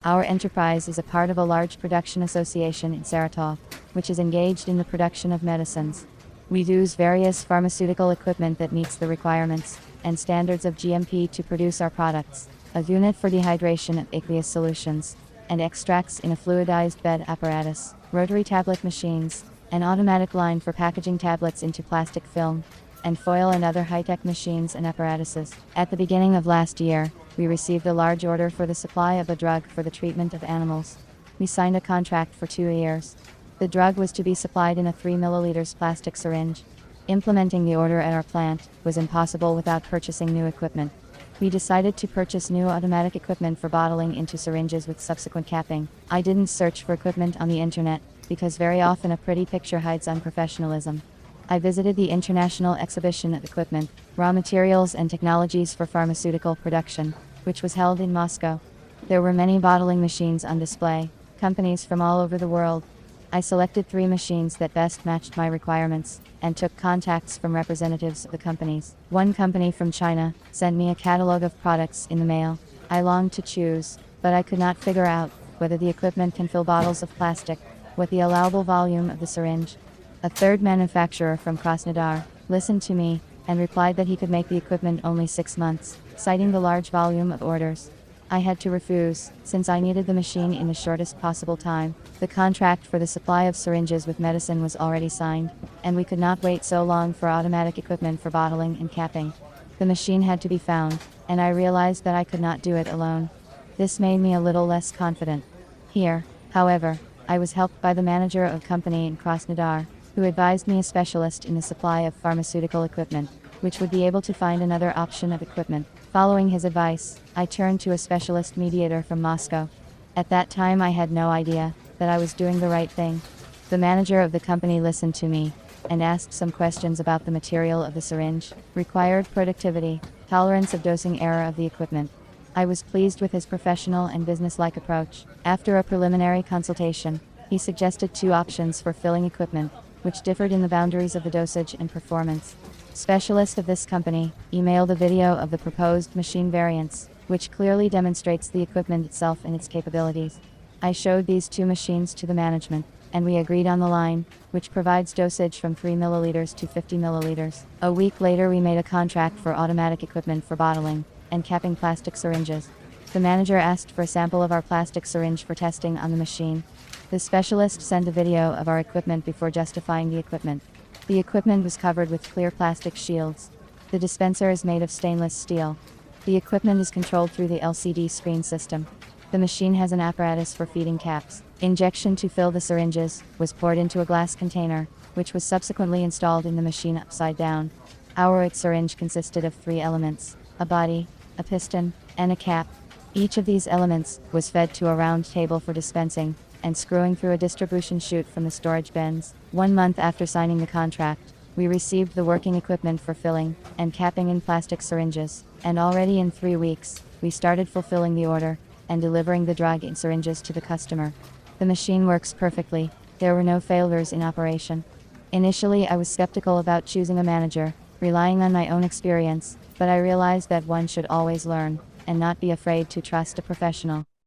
Our enterprise is a part of a large production association in Saratov, which is engaged in the production of medicines. We use various pharmaceutical equipment that meets the requirements and standards of GMP to produce our products: a unit for dehydration of aqueous solutions and extracts in a fluidized bed apparatus, rotary tablet machines, an automatic line for packaging tablets into plastic film, and foil and other high-tech machines and apparatuses. At the beginning of last year, we received a large order for the supply of a drug for the treatment of animals. We signed a contract for 2 years. The drug was to be supplied in a 3 milliliters plastic syringe. Implementing the order at our plant was impossible without purchasing new equipment. We decided to purchase new automatic equipment for bottling into syringes with subsequent capping. I didn't search for equipment on the internet, because very often a pretty picture hides unprofessionalism. I visited the International Exhibition of Equipment, Raw Materials and Technologies for Pharmaceutical Production, which was held in Moscow. There were many bottling machines on display, companies from all over the world. I selected 3 machines that best matched my requirements, and took contacts from representatives of the companies. One company from China sent me a catalog of products in the mail. I longed to choose, but I could not figure out whether the equipment can fill bottles of plastic, what the allowable volume of the syringe. A third manufacturer from Krasnodar listened to me and replied that he could make the equipment only 6 months, citing the large volume of orders. I had to refuse, since I needed the machine in the shortest possible time. The contract for the supply of syringes with medicine was already signed, and we could not wait so long for automatic equipment for bottling and capping. The machine had to be found, and I realized that I could not do it alone. This made me a little less confident. Here, however, I was helped by the manager of a company in Krasnodar, who advised me a specialist in the supply of pharmaceutical equipment, which would be able to find another option of equipment. Following his advice, I turned to a specialist mediator from Moscow. At that time I had no idea that I was doing the right thing. The manager of the company listened to me, and asked some questions about the material of the syringe, required productivity, tolerance of dosing error of the equipment. I was pleased with his professional and business-like approach. After a preliminary consultation, he suggested 2 options for filling equipment, which differed in the boundaries of the dosage and performance. Specialist of this company emailed a video of the proposed machine variants, which clearly demonstrates the equipment itself and its capabilities. I showed these 2 machines to the management, and we agreed on the line, which provides dosage from 3 milliliters to 50 milliliters. A week later we made a contract for automatic equipment for bottling and capping plastic syringes. The manager asked for a sample of our plastic syringe for testing on the machine. The specialist sent a video of our equipment before justifying the equipment. The equipment was covered with clear plastic shields. The dispenser is made of stainless steel. The equipment is controlled through the LCD screen system. The machine has an apparatus for feeding caps. Injection to fill the syringes was poured into a glass container, which was subsequently installed in the machine upside down. Our syringe consisted of 3 elements: a body, a piston, and a cap. Each of these elements was fed to a round table for dispensing and screwing through a distribution chute from the storage bins. 1 month after signing the contract, we received the working equipment for filling and capping in plastic syringes, and already in 3 weeks, we started fulfilling the order and delivering the drug in syringes to the customer. The machine works perfectly. There were no failures in operation. Initially, I was skeptical about choosing a manager, relying on my own experience, but I realized that one should always learn and not be afraid to trust a professional.